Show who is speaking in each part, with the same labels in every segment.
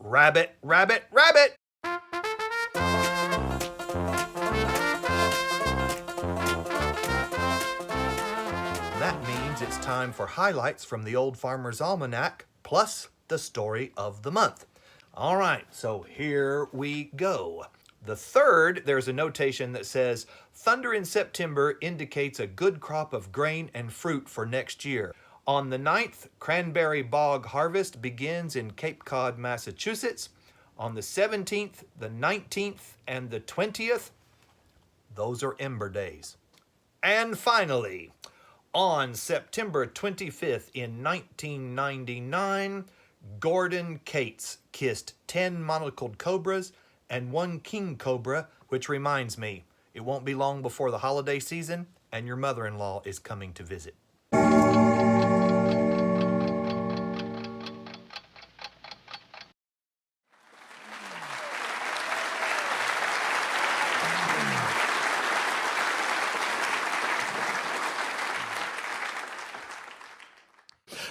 Speaker 1: Rabbit, rabbit, rabbit! That means it's time for highlights from the Old Farmer's Almanac, plus the story of the month. All right, so here we go. The third, there's a notation that says, thunder in September indicates a good crop of grain and fruit for next year. On the 9th, cranberry bog harvest begins in Cape Cod, Massachusetts. On the 17th, the 19th, and the 20th, those are Ember Days. And finally, on September 25th in 1999, Gordon Cates kissed 10 monocled cobras and 1 king cobra, which reminds me, it won't be long before the holiday season and your mother-in-law is coming to visit.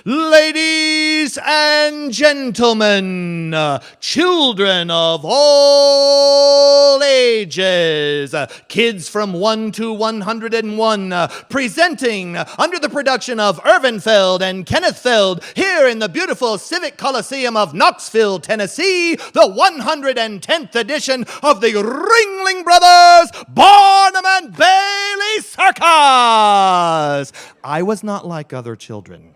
Speaker 1: Ladies and gentlemen, children of all ages, kids from 1 to 101, presenting under the production of Irvin Feld and Kenneth Feld here in the beautiful Civic Coliseum of Knoxville, Tennessee, the 110th edition of the Ringling Brothers Barnum and Bailey Circus. I was not like other children.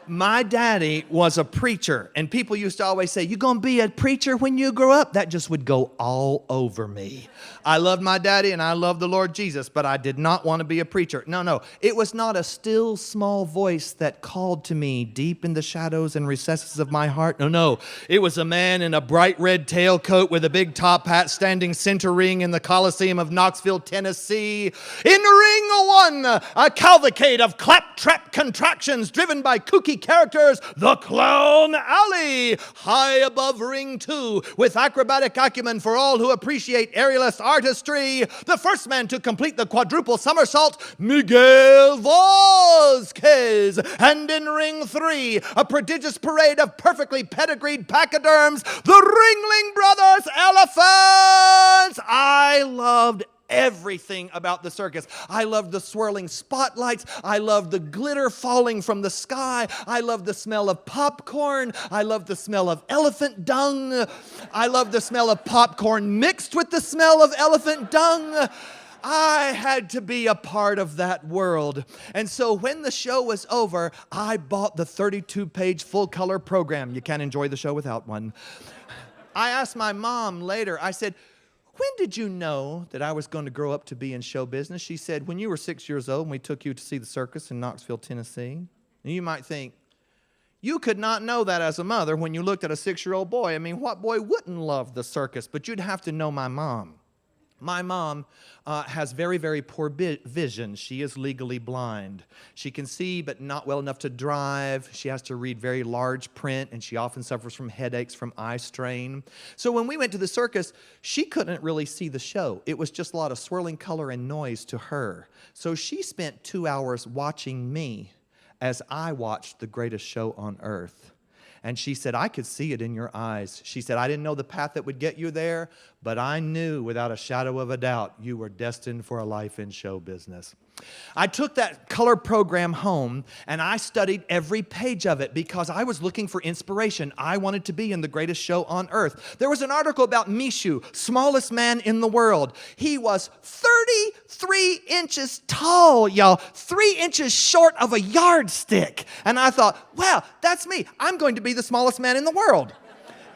Speaker 1: My daddy was a preacher, and people used to always say, "You gonna be a preacher when you grow up?" That just would go all over me. I loved my daddy and I loved the Lord Jesus, but I did not want to be a preacher. No. It was not a still small voice that called to me deep in the shadows and recesses of my heart. No. It was a man in a bright red tailcoat with a big top hat standing center ring in the Coliseum of Knoxville, Tennessee. In ring 1, a cavalcade of claptrap contractions driven by kooky characters, the Clown Alley. High above ring 2, with acrobatic acumen for all who appreciate aerialist artistry, the first man to complete the quadruple somersault, Miguel Vasquez. And in ring 3, a prodigious parade of perfectly pedigreed pachyderms, the Ringling Brothers Elephants. I loved everything about the circus. I loved the swirling spotlights. I loved the glitter falling from the sky. I loved the smell of popcorn. I loved the smell of elephant dung. I loved the smell of popcorn mixed with the smell of elephant dung. I had to be a part of that world. And so when the show was over, I bought the 32-page full-color program. You can't enjoy the show without one. I asked my mom later, I said, "When did you know that I was going to grow up to be in show business?" She said, "When you were 6 years old and we took you to see the circus in Knoxville, Tennessee." And you might think, you could not know that as a mother when you looked at a 6-year-old boy. I mean, what boy wouldn't love the circus? But you'd have to know my mom. My mom has very, very poor vision. She is legally blind. She can see, but not well enough to drive. She has to read very large print, and she often suffers from headaches from eye strain. So when we went to the circus, she couldn't really see the show. It was just a lot of swirling color and noise to her. So she spent 2 hours watching me as I watched the greatest show on earth. And she said, "I could see it in your eyes." She said, "I didn't know the path that would get you there, but I knew without a shadow of a doubt you were destined for a life in show business." I took that color program home and I studied every page of it because I was looking for inspiration. I wanted to be in the greatest show on earth. There was an article about Mishu, smallest man in the world. He was 33 inches tall, y'all, 3 inches short of a yardstick. And I thought, wow, that's me. I'm going to be the smallest man in the world.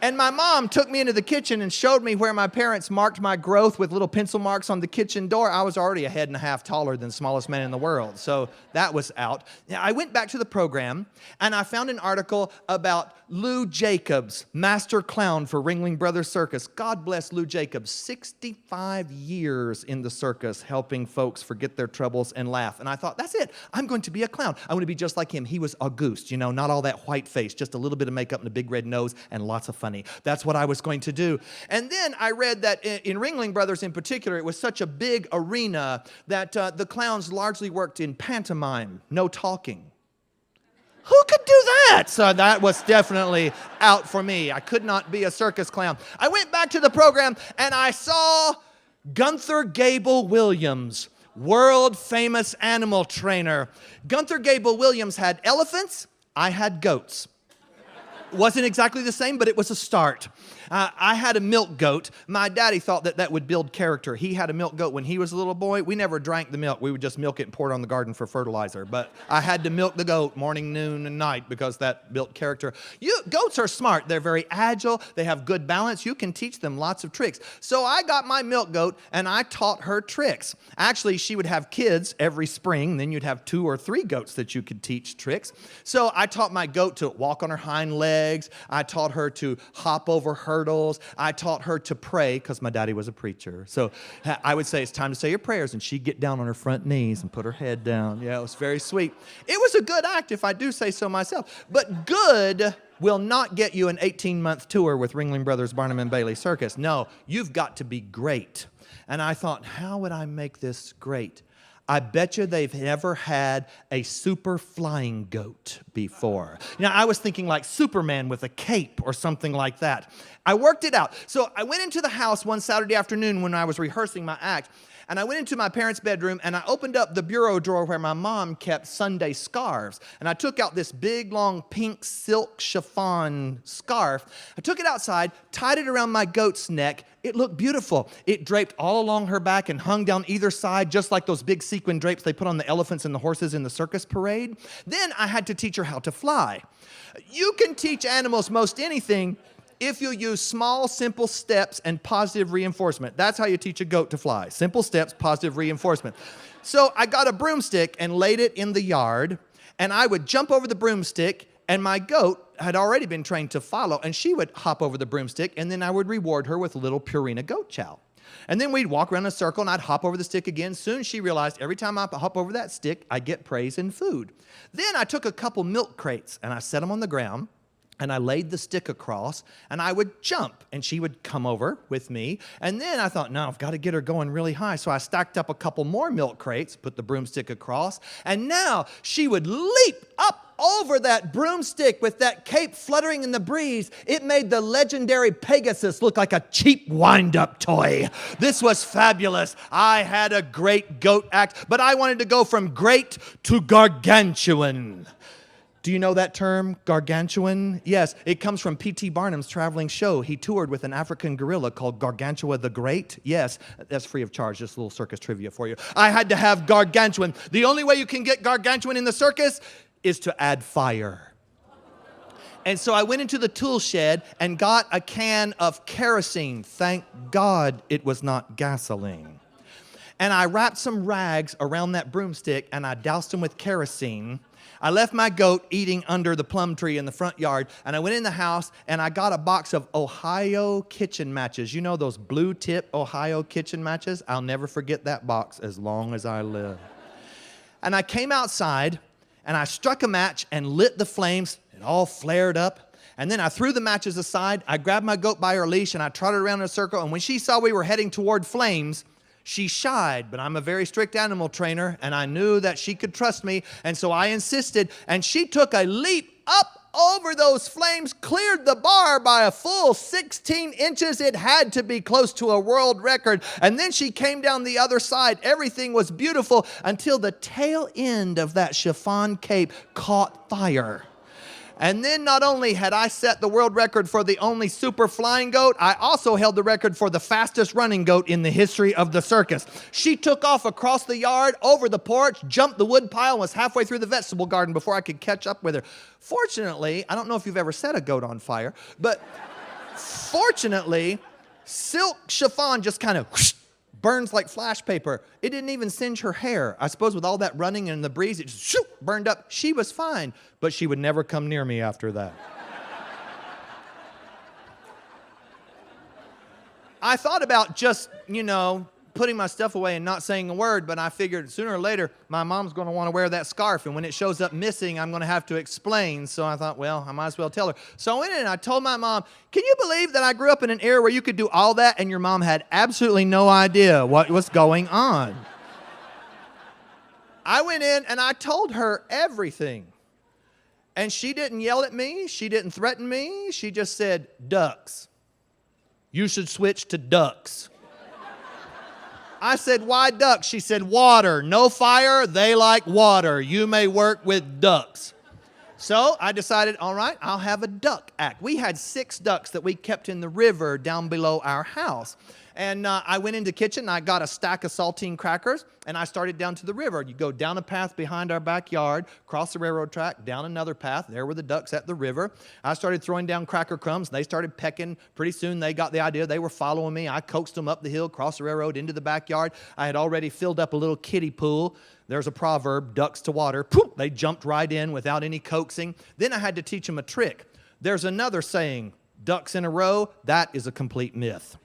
Speaker 1: And my mom took me into the kitchen and showed me where my parents marked my growth with little pencil marks on the kitchen door. I was already a head and a half taller than smallest man in the world, so that was out. Now, I went back to the program, and I found an article about Lou Jacobs, master clown for Ringling Brothers Circus. God bless Lou Jacobs, 65 years in the circus helping folks forget their troubles and laugh. And I thought, that's it. I'm going to be a clown. I want to be just like him. He was August, not all that white face, just a little bit of makeup and a big red nose and lots of fun. That's what I was going to do. And then I read that in Ringling Brothers in particular, it was such a big arena that the clowns largely worked in pantomime, no talking. Who could do that? that was definitely out for me. I could not be a circus clown. I went back to the program and I saw Gunther Gable Williams, world famous animal trainer. Gunther Gable Williams had elephants. I had goats. Wasn't exactly the same, but it was a start. I had a milk goat. My daddy thought that would build character. He had a milk goat when he was a little boy. We never drank the milk. We would just milk it and pour it on the garden for fertilizer. But I had to milk the goat morning, noon, and night because that built character. Goats are smart. They're very agile. They have good balance. You can teach them lots of tricks. So I got my milk goat and I taught her tricks. Actually, she would have kids every spring. Then you'd have 2 or 3 goats that you could teach tricks. So I taught my goat to walk on her hind legs. I taught her to hop over hurdles. I taught her to pray because my daddy was a preacher. So I would say, it's time to say your prayers. And she'd get down on her front knees and put her head down. Yeah, it was very sweet. It was a good act, if I do say so myself. But good will not get you an 18-month tour with Ringling Brothers Barnum and Bailey Circus. No, you've got to be great. And I thought, how would I make this great? I bet you they've never had a super flying goat before. I was thinking like Superman with a cape or something like that. I worked it out. So I went into the house one Saturday afternoon when I was rehearsing my act, and I went into my parents' bedroom and I opened up the bureau drawer where my mom kept Sunday scarves. And I took out this big, long, pink silk chiffon scarf. I took it outside, tied it around my goat's neck. It looked beautiful. It draped all along her back and hung down either side, just like those big sequin drapes they put on the elephants and the horses in the circus parade. Then I had to teach her how to fly. You can teach animals most anything if you use small, simple steps and positive reinforcement. That's how you teach a goat to fly. Simple steps, positive reinforcement. So I got a broomstick and laid it in the yard, and I would jump over the broomstick, and my goat had already been trained to follow, and she would hop over the broomstick, and then I would reward her with a little Purina goat chow. And then we'd walk around in a circle, and I'd hop over the stick again. Soon she realized every time I hop over that stick, I get praise and food. Then I took a couple milk crates, and I set them on the ground, and I laid the stick across, and I would jump, and she would come over with me. And then I thought, no, I've got to get her going really high. So I stacked up a couple more milk crates, put the broomstick across, and now she would leap up over that broomstick with that cape fluttering in the breeze. It made the legendary Pegasus look like a cheap wind-up toy. This was fabulous. I had a great goat act, but I wanted to go from great to gargantuan. Do you know that term, gargantuan? Yes, it comes from P.T. Barnum's traveling show. He toured with an African gorilla called Gargantua the Great. Yes, that's free of charge, just a little circus trivia for you. I had to have gargantuan. The only way you can get gargantuan in the circus is to add fire. And so I went into the tool shed and got a can of kerosene. Thank God it was not gasoline. And I wrapped some rags around that broomstick and I doused them with kerosene. I left my goat eating under the plum tree in the front yard, and I went in the house, and I got a box of Ohio kitchen matches. You know those blue tip Ohio kitchen matches? I'll never forget that box as long as I live. And I came outside, and I struck a match and lit the flames. It all flared up. And then I threw the matches aside. I grabbed my goat by her leash, and I trotted around in a circle, and when she saw we were heading toward flames, she shied, but I'm a very strict animal trainer, and I knew that she could trust me, and so I insisted, and she took a leap up over those flames, cleared the bar by a full 16 inches. It had to be close to a world record, and then she came down the other side. Everything was beautiful until the tail end of that chiffon cape caught fire. And then not only had I set the world record for the only super flying goat, I also held the record for the fastest running goat in the history of the circus. She took off across the yard, over the porch, jumped the wood pile, and was halfway through the vegetable garden before I could catch up with her. Fortunately, I don't know if you've ever set a goat on fire, but fortunately, silk chiffon just kind of burns like flash paper. It didn't even singe her hair. I suppose with all that running and the breeze, it just burned up. She was fine, but she would never come near me after that. I thought about just, putting my stuff away and not saying a word, but I figured sooner or later, my mom's going to want to wear that scarf, and when it shows up missing, I'm going to have to explain. So I thought, well, I might as well tell her. So I went in and I told my mom, can you believe that I grew up in an era where you could do all that and your mom had absolutely no idea what was going on? I went in and I told her everything. And she didn't yell at me. She didn't threaten me. She just said, ducks. You should switch to ducks. I said, why ducks? She said, water. No fire. They like water. You may work with ducks. So I decided, all right, I'll have a duck act. We had 6 ducks that we kept in the river down below our house. And I went into the kitchen, I got a stack of saltine crackers, and I started down to the river. You go down a path behind our backyard, cross the railroad track, down another path. There were the ducks at the river. I started throwing down cracker crumbs. They started pecking. Pretty soon they got the idea. They were following me. I coaxed them up the hill, crossed the railroad, into the backyard. I had already filled up a little kiddie pool. There's a proverb, ducks to water. Poof, they jumped right in without any coaxing. Then I had to teach them a trick. There's another saying, ducks in a row. That is a complete myth.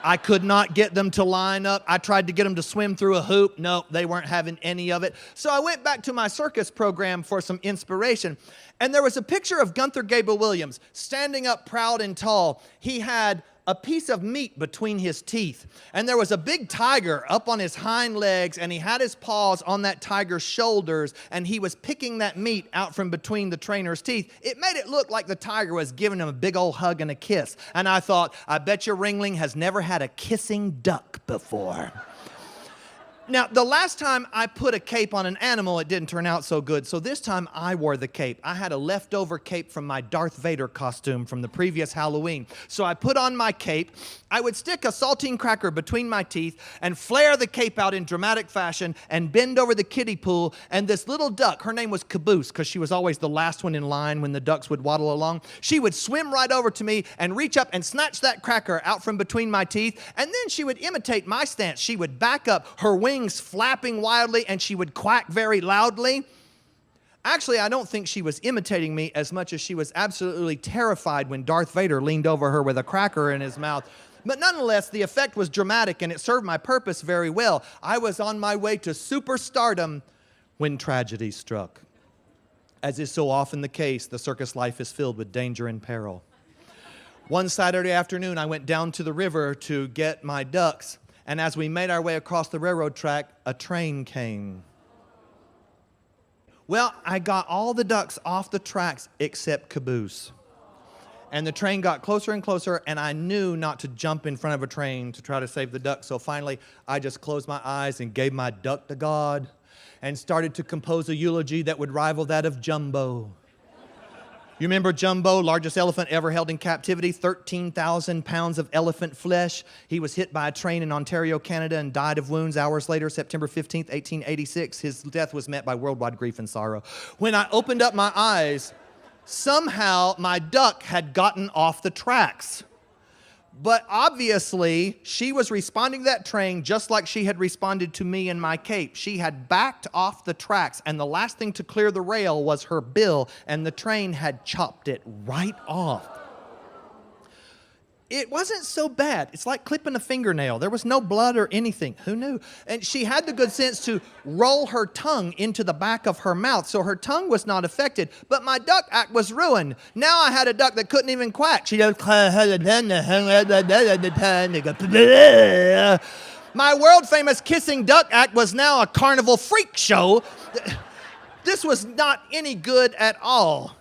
Speaker 1: I could not get them to line up. I tried to get them to swim through a hoop. No, they weren't having any of it. So I went back to my circus program for some inspiration. And there was a picture of Gunther Gable Williams standing up proud and tall. He had a piece of meat between his teeth. And there was a big tiger up on his hind legs, and he had his paws on that tiger's shoulders, and he was picking that meat out from between the trainer's teeth. It made it look like the tiger was giving him a big old hug and a kiss. And I thought, I bet your Ringling has never had a kissing duck before. Now, the last time I put a cape on an animal, it didn't turn out so good. So this time I wore the cape. I had a leftover cape from my Darth Vader costume from the previous Halloween. So I put on my cape. I would stick a saltine cracker between my teeth and flare the cape out in dramatic fashion and bend over the kiddie pool. And this little duck, her name was Caboose because she was always the last one in line when the ducks would waddle along. She would swim right over to me and reach up and snatch that cracker out from between my teeth. And then she would imitate my stance. She would back up, her wings flapping wildly, and she would quack very loudly. Actually, I don't think she was imitating me as much as she was absolutely terrified when Darth Vader leaned over her with a cracker in his mouth. But nonetheless, the effect was dramatic, and it served my purpose very well. I was on my way to superstardom when tragedy struck. As is so often the case, the circus life is filled with danger and peril. One Saturday afternoon, I went down to the river to get my ducks. And as we made our way across the railroad track, a train came. Well, I got all the ducks off the tracks except Caboose. And the train got closer and closer, and I knew not to jump in front of a train to try to save the ducks. So finally, I just closed my eyes and gave my duck to God and started to compose a eulogy that would rival that of Jumbo. You remember Jumbo, largest elephant ever held in captivity, 13,000 pounds of elephant flesh. He was hit by a train in Ontario, Canada, and died of wounds hours later, September 15th, 1886. His death was met by worldwide grief and sorrow. When I opened up my eyes, somehow my duck had gotten off the tracks. But obviously, she was responding to that train just like she had responded to me in my cape. She had backed off the tracks, and the last thing to clear the rail was her bill, and the train had chopped it right off. It wasn't so bad. It's like clipping a fingernail. There was no blood or anything. Who knew? And she had the good sense to roll her tongue into the back of her mouth, so her tongue was not affected. But my duck act was ruined. Now I had a duck that couldn't even quack. She just... My world-famous kissing duck act was now a carnival freak show. This was not any good at all.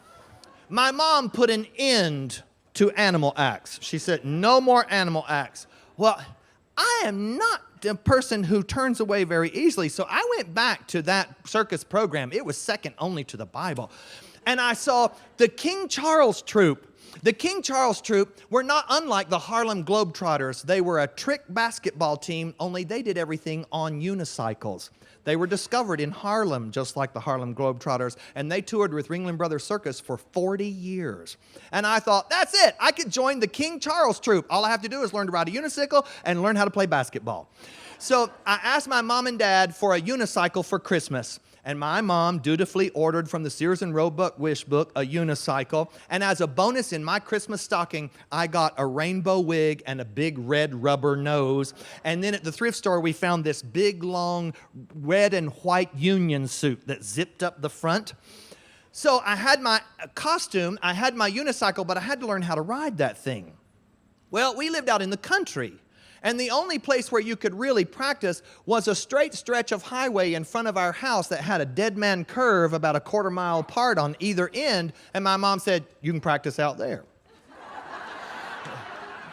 Speaker 1: My mom put an end to animal acts. She said, no more animal acts. Well, I am not a person who turns away very easily, so I went back to that circus program. It was second only to the Bible. And I saw the King Charles Troupe. The King Charles Troupe were not unlike the Harlem Globetrotters. They were a trick basketball team, only they did everything on unicycles. They were discovered in Harlem, just like the Harlem Globetrotters, and they toured with Ringling Brothers Circus for 40 years. And I thought, that's it. I could join the King Charles Troupe. All I have to do is learn to ride a unicycle and learn how to play basketball. So I asked my mom and dad for a unicycle for Christmas. And my mom dutifully ordered from the Sears and Roebuck Wish book a unicycle. And as a bonus in my Christmas stocking, I got a rainbow wig and a big red rubber nose. And then at the thrift store, we found this big, long red and white union suit that zipped up the front. So I had my costume, I had my unicycle, but I had to learn how to ride that thing. Well, we lived out in the country. And the only place where you could really practice was a straight stretch of highway in front of our house that had a dead man curve about a quarter mile apart on either end. And my mom said, you can practice out there.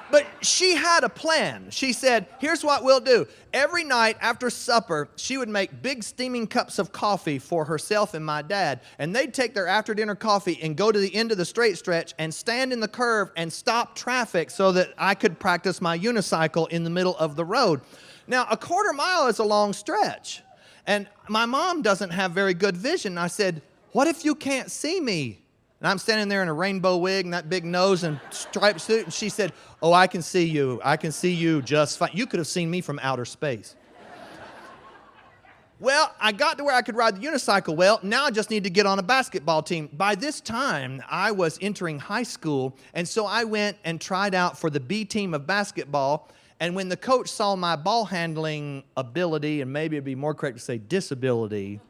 Speaker 1: But she had a plan. She said, here's what we'll do. Every night after supper, she would make big steaming cups of coffee for herself and my dad. And they'd take their after dinner coffee and go to the end of the straight stretch and stand in the curve and stop traffic so that I could practice my unicycle in the middle of the road. Now, a quarter mile is a long stretch. And my mom doesn't have very good vision. I said, what if you can't see me? And I'm standing there in a rainbow wig and that big nose and striped suit. And she said, oh, I can see you. I can see you just fine. You could have seen me from outer space. Well, I got to where I could ride the unicycle. Well, now I just need to get on a basketball team. By this time, I was entering high school. And so I went and tried out for the B team of basketball. And when the coach saw my ball handling ability, and maybe it'd be more correct to say disability,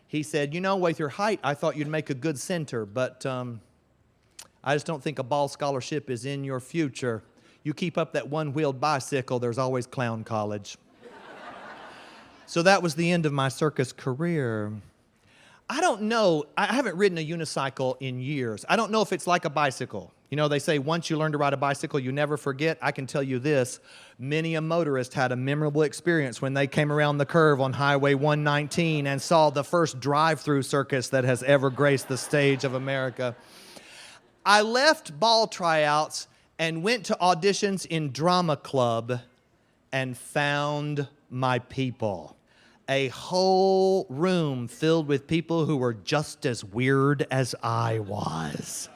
Speaker 1: he said, you know, with your height, I thought you'd make a good center, but I just don't think a ball scholarship is in your future. You keep up that one-wheeled bicycle, there's always clown college. So that was the end of my circus career. I don't know, I haven't ridden a unicycle in years. I don't know if it's like a bicycle. You know, they say once you learn to ride a bicycle, you never forget. I can tell you this, many a motorist had a memorable experience when they came around the curve on Highway 119 and saw the first drive-through circus that has ever graced the stage of America. I left ball tryouts and went to auditions in drama club and found my people. A whole room filled with people who were just as weird as I was.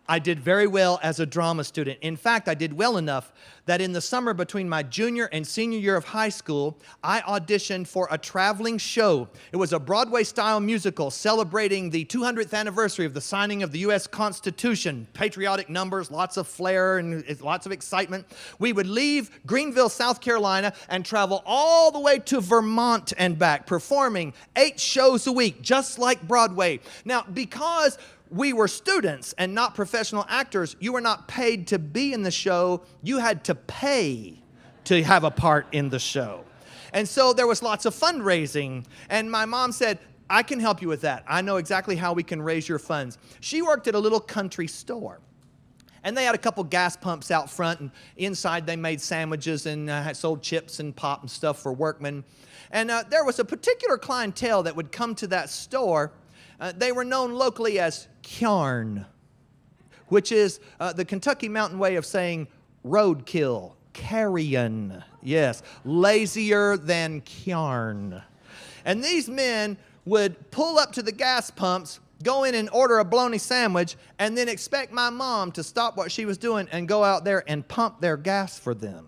Speaker 1: I did very well as a drama student. In fact, I did well enough that in the summer between my junior and senior year of high school, I auditioned for a traveling show. It was a Broadway-style musical celebrating the 200th anniversary of the signing of the U.S. Constitution. Patriotic numbers, lots of flair, and lots of excitement. We would leave Greenville, South Carolina, and travel all the way to Vermont and back, performing 8 shows a week, just like Broadway. Now, because we were students and not professional actors, you were not paid to be in the show. You had to pay to have a part in the show. And so there was lots of fundraising. And my mom said, I can help you with that. I know exactly how we can raise your funds. She worked at a little country store. And they had a couple gas pumps out front, and inside they made sandwiches and sold chips and pop and stuff for workmen. And there was a particular clientele that would come to that store. They were known locally as Kjarn, which is the Kentucky mountain way of saying roadkill, carrion. Yes, lazier than Kjarn. And these men would pull up to the gas pumps, go in and order a bologna sandwich, and then expect my mom to stop what she was doing and go out there and pump their gas for them.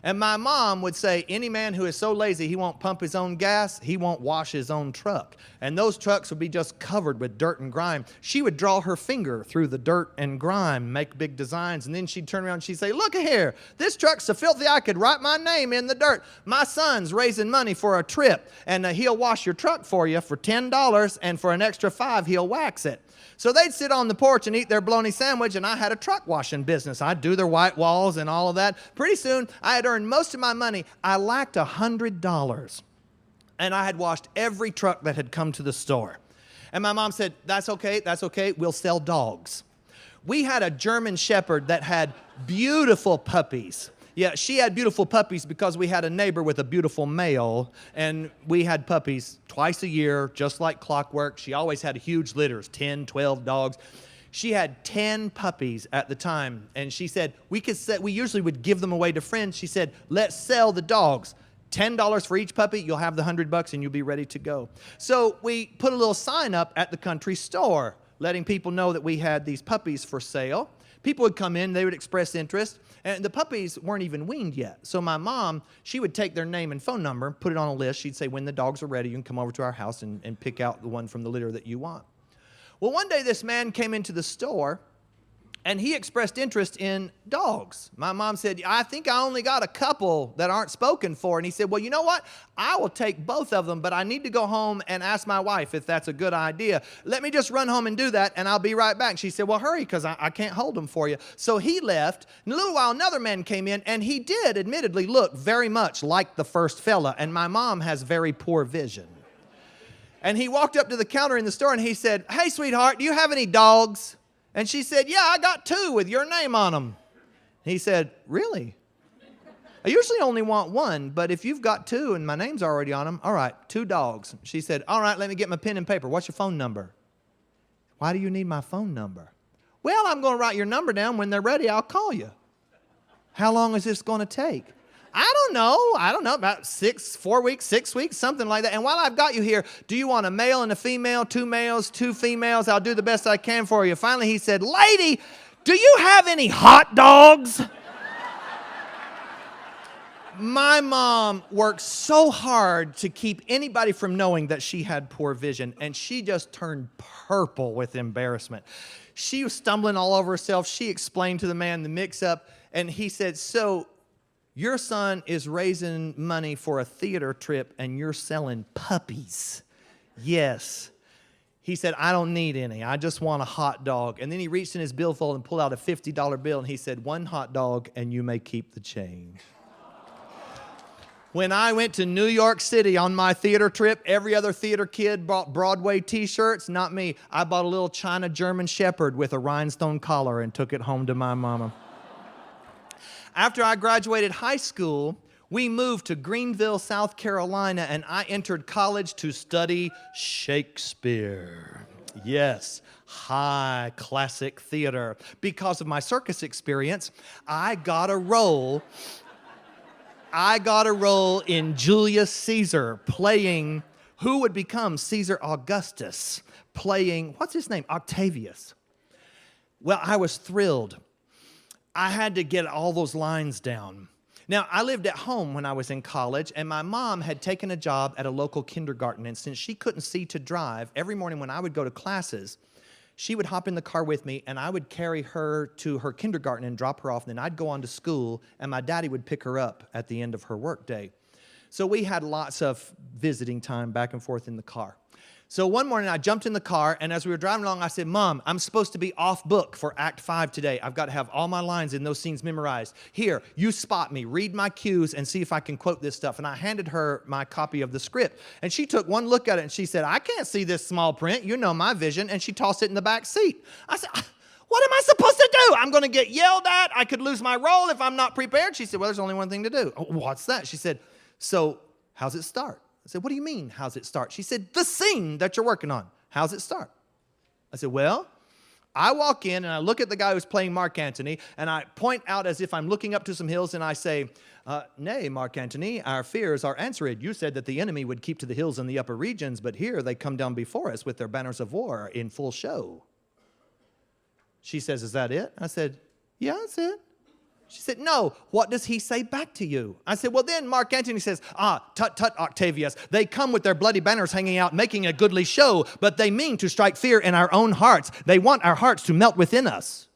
Speaker 1: And my mom would say, any man who is so lazy he won't pump his own gas, he won't wash his own truck. And those trucks would be just covered with dirt and grime. She would draw her finger through the dirt and grime, make big designs, and then she'd turn around and she'd say, look here, this truck's so filthy I could write my name in the dirt. My son's raising money for a trip, and he'll wash your truck for you for $10, and for an extra $5, he'll wax it. So they'd sit on the porch and eat their bologna sandwich, and I had a truck washing business. I'd do their white walls and all of that. Pretty soon, I had earned most of my money. I lacked $100, and I had washed every truck that had come to the store. And my mom said, that's okay, we'll sell dogs. We had a German Shepherd that had beautiful puppies. Yeah, she had beautiful puppies because we had a neighbor with a beautiful male, and we had puppies twice a year, just like clockwork. She always had huge litters, 10, 12 dogs. She had 10 puppies at the time, and she said, we usually would give them away to friends. She said, let's sell the dogs. $10 for each puppy, you'll have the $100 and you'll be ready to go. So we put a little sign up at the country store, letting people know that we had these puppies for sale. People would come in, they would express interest, and the puppies weren't even weaned yet. So my mom, she would take their name and phone number, put it on a list. She'd say, when the dogs are ready, you can come over to our house and pick out the one from the litter that you want. Well, one day this man came into the store And he expressed interest in dogs. My mom said, I think I only got a couple that aren't spoken for. And he said, well, you know what? I will take both of them, but I need to go home and ask my wife if that's a good idea. Let me just run home and do that, and I'll be right back. She said, well, hurry, because I can't hold them for you. So he left. In a little while, another man came in, and he did admittedly look very much like the first fella. And my mom has very poor vision. And he walked up to the counter in the store, and he said, hey, sweetheart, do you have any dogs? And she said, yeah, I got 2 with your name on them. He said, really? I usually only want 1, but if you've got 2 and my name's already on them, all right, 2 dogs. She said, all right, let me get my pen and paper. What's your phone number? Why do you need my phone number? Well, I'm going to write your number down. When they're ready, I'll call you. How long is this going to take? I don't know, about 4 weeks, 6 weeks, something like that. And while I've got you here, do you want a male and a female, 2 males, 2 females? I'll do the best I can for you. Finally, he said, lady, do you have any hot dogs? My mom worked so hard to keep anybody from knowing that she had poor vision, and she just turned purple with embarrassment. She was stumbling all over herself. She explained to the man the mix-up, and he said, so your son is raising money for a theater trip and you're selling puppies. Yes. He said, I don't need any. I just want a hot dog. And then he reached in his billfold and pulled out a $50 bill and he said, 1 hot dog and you may keep the change. When I went to New York City on my theater trip, every other theater kid bought Broadway t-shirts, not me. I bought a little China German Shepherd with a rhinestone collar and took it home to my mama. After I graduated high school, we moved to Greenville, South Carolina, and I entered college to study Shakespeare. Yes, high classic theater. Because of my circus experience, I got a role in Julius Caesar, playing who would become Caesar Augustus, playing, what's his name? Octavius. Well, I was thrilled. I had to get all those lines down. Now, I lived at home when I was in college, and my mom had taken a job at a local kindergarten, and since she couldn't see to drive, every morning when I would go to classes, she would hop in the car with me, and I would carry her to her kindergarten and drop her off, and then I'd go on to school, and my daddy would pick her up at the end of her workday. So we had lots of visiting time back and forth in the car. So one morning I jumped in the car, and as we were driving along, I said, Mom, I'm supposed to be off book for Act 5 today. I've got to have all my lines in those scenes memorized. Here, you spot me, read my cues, and see if I can quote this stuff. And I handed her my copy of the script. And she took one look at it, and she said, I can't see this small print. You know my vision. And she tossed it in the back seat. I said, what am I supposed to do? I'm going to get yelled at. I could lose my role if I'm not prepared. She said, well, there's only one thing to do. Oh, what's that? She said, so how's it start? I said, what do you mean, how's it start? She said, the scene that you're working on. How's it start? I said, well, I walk in and I look at the guy who's playing Mark Antony and I point out as if I'm looking up to some hills and I say, nay, Mark Antony, our fears are answered. You said that the enemy would keep to the hills in the upper regions, but here they come down before us with their banners of war in full show. She says, is that it? I said, yeah, that's it. She said, no, what does he say back to you? I said, well, then Mark Antony says, tut, tut, Octavius. They come with their bloody banners hanging out, making a goodly show, but they mean to strike fear in our own hearts. They want our hearts to melt within us.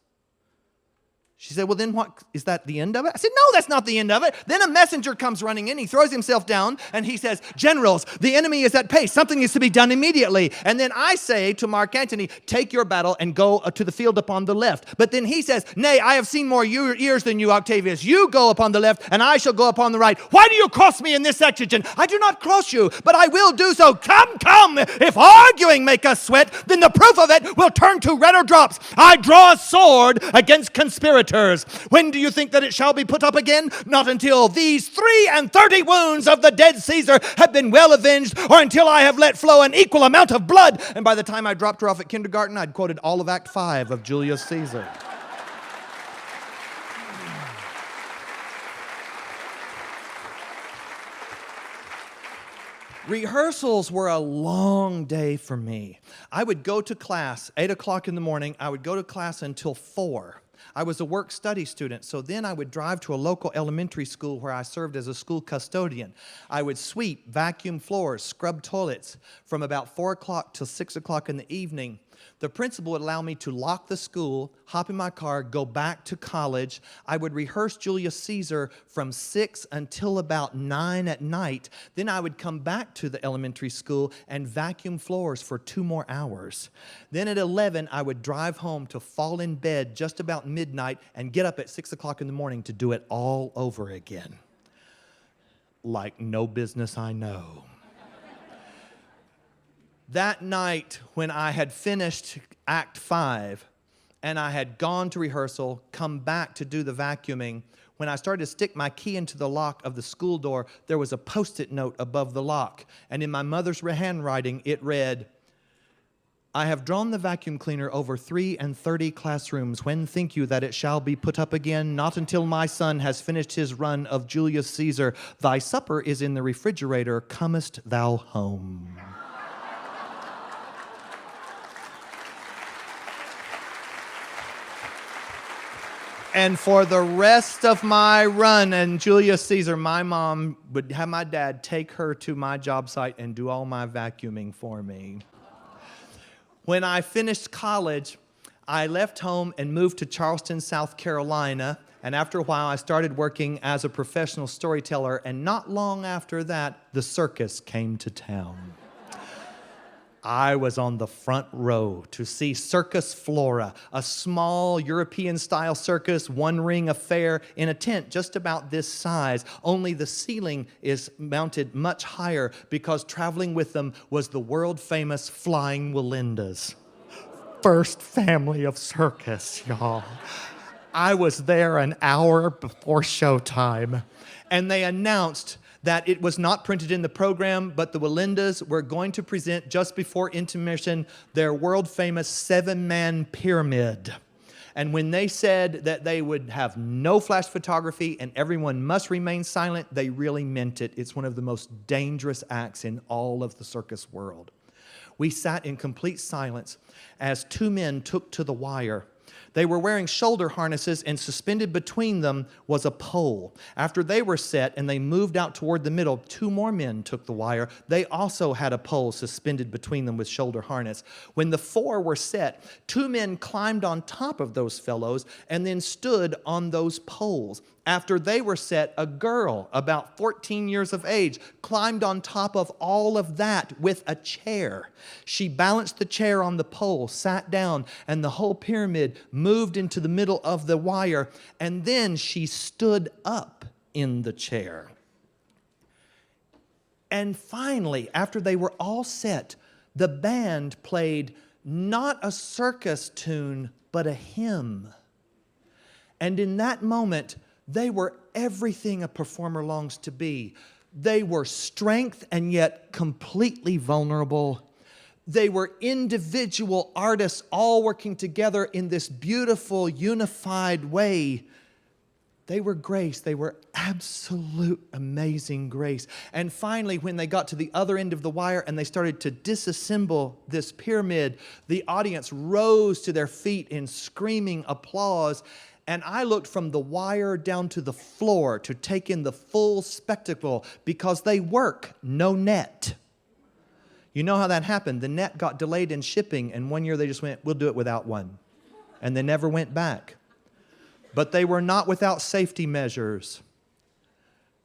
Speaker 1: She said, well, then what, is that the end of it? I said, no, that's not the end of it. Then a messenger comes running in. He throws himself down and he says, generals, the enemy is at pace. Something is to be done immediately. And then I say to Mark Antony, take your battle and go to the field upon the left. But then he says, nay, I have seen more years than you, Octavius. You go upon the left and I shall go upon the right. Why do you cross me in this exigent? I do not cross you, but I will do so. Come. If arguing make us sweat, then the proof of it will turn to redder drops. I draw a sword against conspirators. When do you think that it shall be put up again? Not until these 33 wounds of the dead Caesar have been well avenged, or until I have let flow an equal amount of blood. And by the time I dropped her off at kindergarten, I'd quoted all of Act 5 of Julius Caesar. Rehearsals were a long day for me. I would go to class, 8 o'clock in the morning. I would go to class until 4. I was a work-study student, so then I would drive to a local elementary school where I served as a school custodian. I would sweep, vacuum floors, scrub toilets from about 4 o'clock till 6 o'clock in the evening. The principal would allow me to lock the school, hop in my car, go back to college. I would rehearse Julius Caesar from 6 until about 9 at night. Then I would come back to the elementary school and vacuum floors for 2 more hours. Then at 11, I would drive home to fall in bed just about midnight and get up at 6 o'clock in the morning to do it all over again. Like no business I know. That night, when I had finished Act 5 and I had gone to rehearsal, come back to do the vacuuming, when I started to stick my key into the lock of the school door, there was a Post-it note above the lock. And in my mother's handwriting, it read, "I have drawn the vacuum cleaner over 3 and 30 classrooms. When think you that it shall be put up again? Not until my son has finished his run of Julius Caesar. Thy supper is in the refrigerator. Comest thou home?" And for the rest of my run in Julius Caesar, my mom would have my dad take her to my job site and do all my vacuuming for me. When I finished college, I left home and moved to Charleston, South Carolina. And after a while, I started working as a professional storyteller. And not long after that, the circus came to town. I was on the front row to see Circus Flora, a small European-style circus, one-ring affair in a tent just about this size, only the ceiling is mounted much higher because traveling with them was the world-famous Flying Walindas. First family of circus, y'all. I was there an hour before showtime, and they announced that it was not printed in the program, but the Walindas were going to present just before intermission their world-famous 7-man pyramid. And when they said that they would have no flash photography and everyone must remain silent, they really meant it. It's one of the most dangerous acts in all of the circus world. We sat in complete silence as 2 men took to the wire. They were wearing shoulder harnesses, and suspended between them was a pole. After they were set and they moved out toward the middle, 2 more men took the wire. They also had a pole suspended between them with shoulder harness. When the 4 were set, 2 men climbed on top of those fellows and then stood on those poles. After they were set, a girl about 14 years of age climbed on top of all of that with a chair. She balanced the chair on the pole, sat down, and the whole pyramid moved into the middle of the wire, and then she stood up in the chair. And finally, after they were all set, the band played not a circus tune, but a hymn. And in that moment, they were everything a performer longs to be. They were strength and yet completely vulnerable. They were individual artists all working together in this beautiful, unified way. They were grace. They were absolute amazing grace. And finally, when they got to the other end of the wire and they started to disassemble this pyramid, the audience rose to their feet in screaming applause. And I looked from the wire down to the floor to take in the full spectacle because they work no net. You know how that happened. The net got delayed in shipping, and one year they just went, "We'll do it without one." And they never went back. But they were not without safety measures.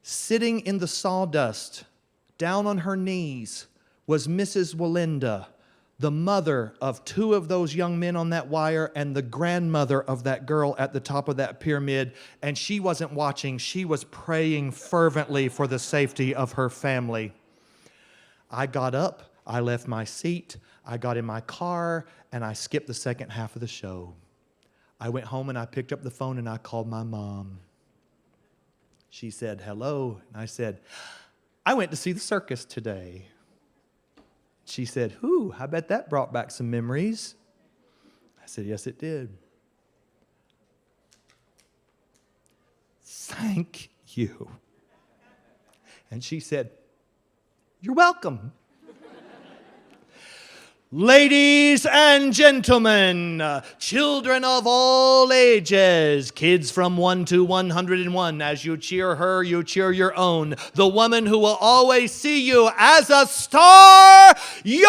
Speaker 1: Sitting in the sawdust, down on her knees, was Mrs. Walinda, the mother of 2 of those young men on that wire and the grandmother of that girl at the top of that pyramid. And she wasn't watching. She was praying fervently for the safety of her family. I got up. I left my seat. I got in my car, and I skipped the second half of the show. I went home, and I picked up the phone, and I called my mom. She said, "Hello." And I said, "I went to see the circus today." She said, "Whew, I bet that brought back some memories." I said, "Yes, it did." "Thank you." And she said, "You're welcome." Ladies and gentlemen, children of all ages, kids from 1 to 101, as you cheer her, you cheer your own. The woman who will always see you as a star, your